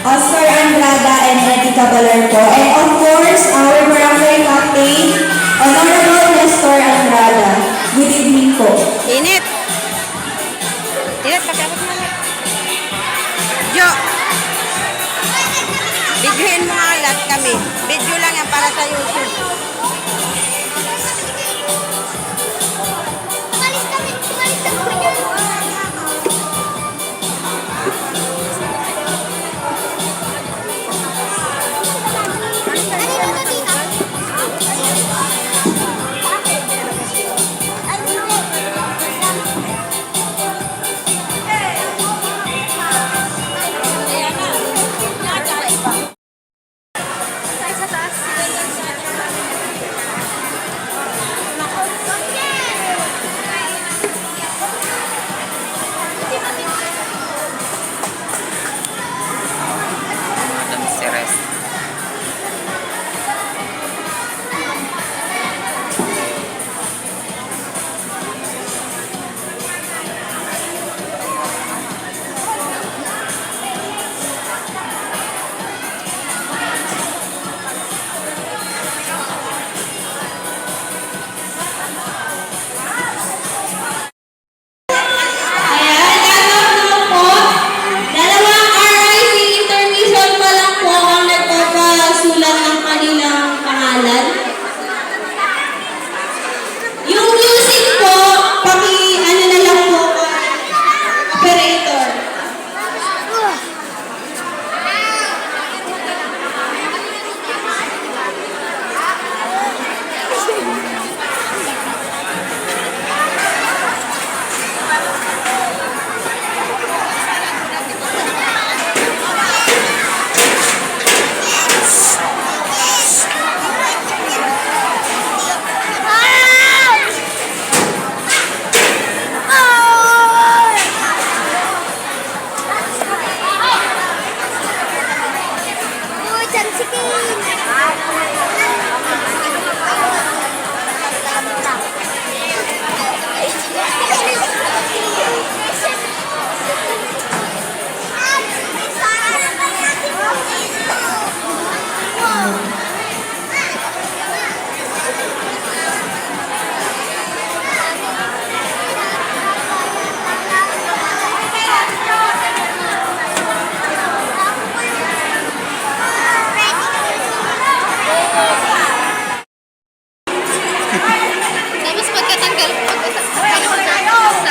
Oscar Andrada, and Eddie Cabalarco. And of course, our barangay captain, Honorable Nestor Andrada. Good evening po. Init! Init, pakiabot mo. Jo! Videohin mo nga lahat kami. Video lang yan para sa YouTube.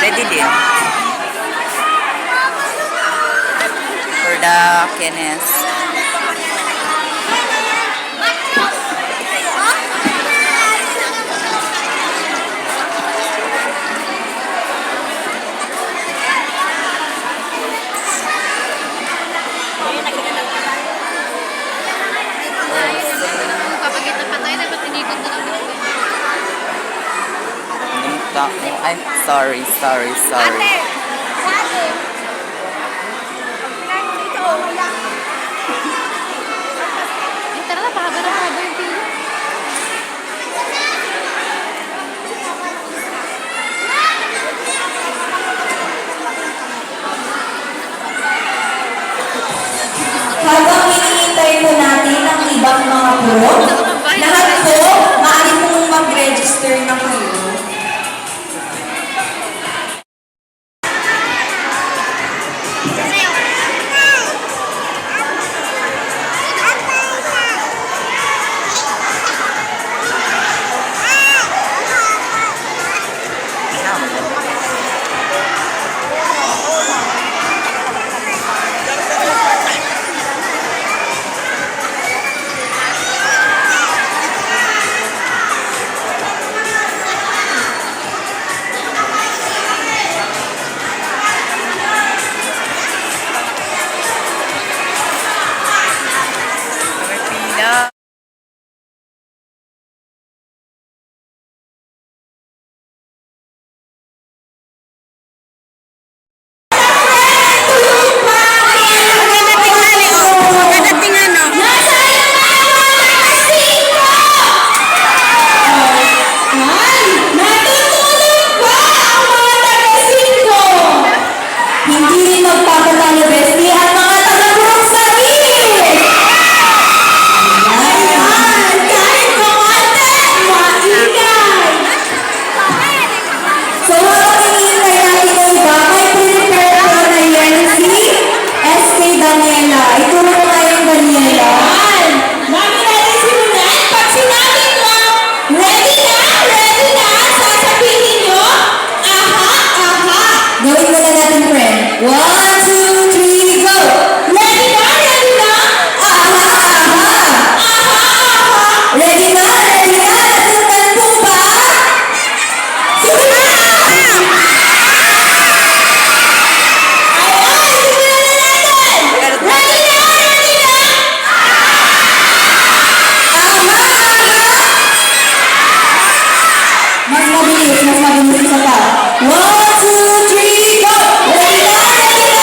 Ready din. For the Kenneth. Papagita pa tayo, dapat inikot na lang. Ay, sorry. Ate! Tara na, pahaba yung pila. Habang hinihintay po natin ang ibang mga group, lahat po, maaari pong mag-register na kayo. One, two, three, go! Ready na? Ready na? Aha! Aha! Aha! Ready na? Ready na? Nasundan po ba? Sige na! Ayan! Simulan na natin! Ready na? Ready na? Aha! Mas mabilis isa pa. One, two, three, go! Ready na? Ready na?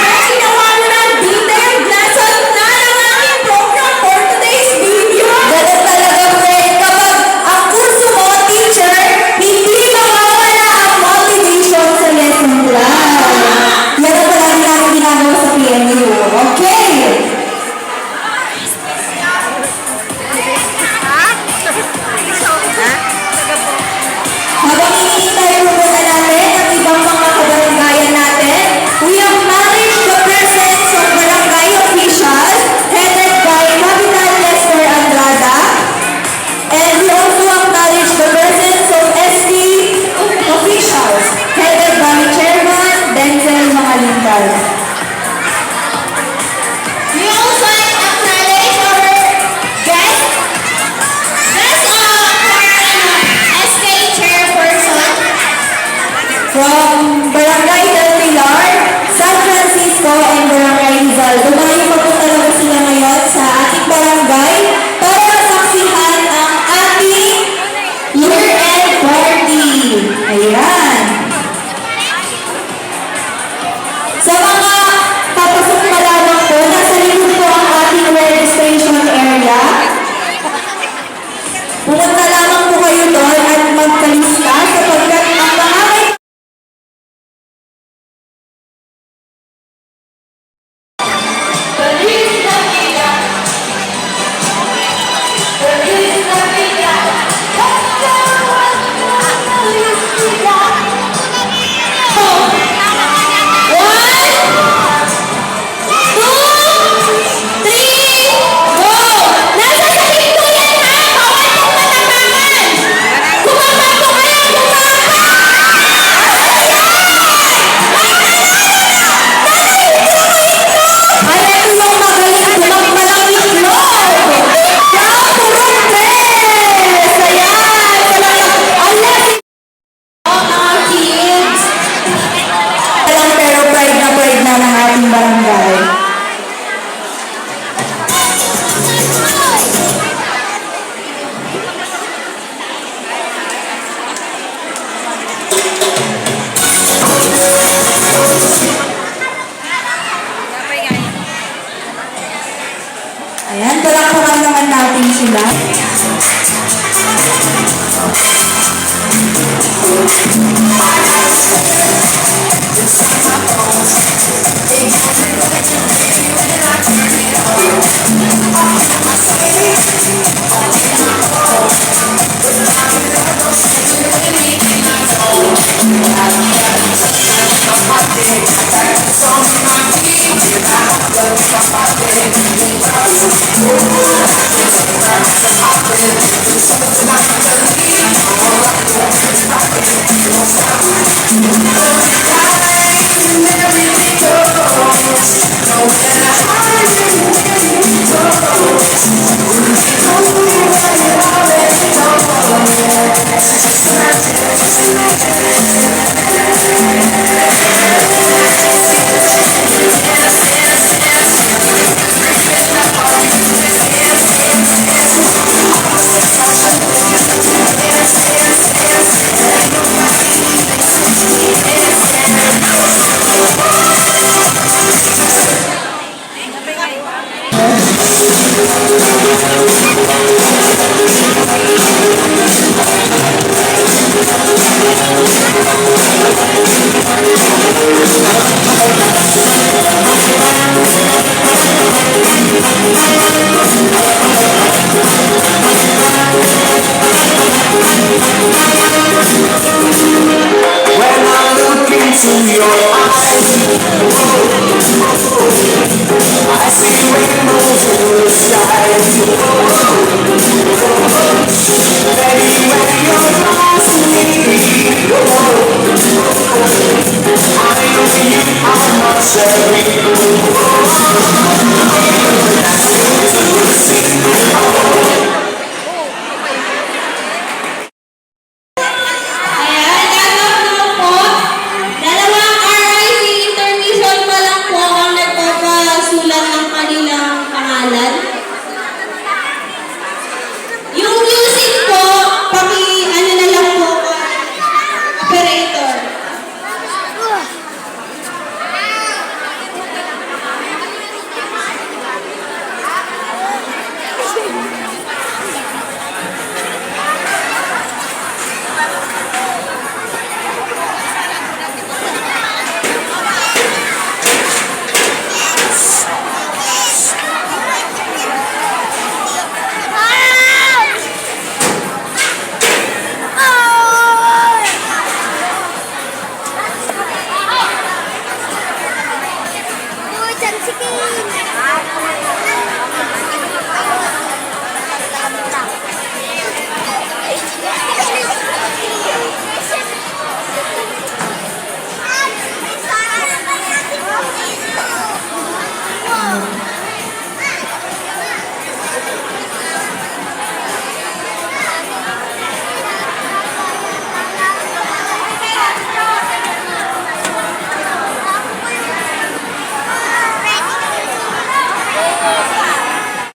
Ready na kami ng detailed lesson na ng aking program for today's video. Ganun talaga, friend. Kapag ang kurso mo, teacher, hindi mawawala ang motivation sa lesson plan. Yan ang palagi namin ginagawa sa PNU. Okay? Habang hinihintay po muna natin ang ibang mga kabaranggayan natin, we acknowledge the presence of barangay officials headed by Capitan Lester Andrada, and we also acknowledge the presence of SC officials headed by Chairman Denzel Mangalintal. We also acknowledge our guest SK Chairperson from Barangay Del Pilar, San Francisco, and Barangay Rizal. Dumayo pa po talaga sila ngayon sa ating barangay para masaksihan ang ating year-end party. Ayan. Sa mga papasok pa lamang po, nasa likod po ang ating registration area. Pumunta lamang po kayo doon at magkalista sapagkat ang mga may barangay. Ayan, palakpakan naman natin sila. Baby, I know you are not sorry.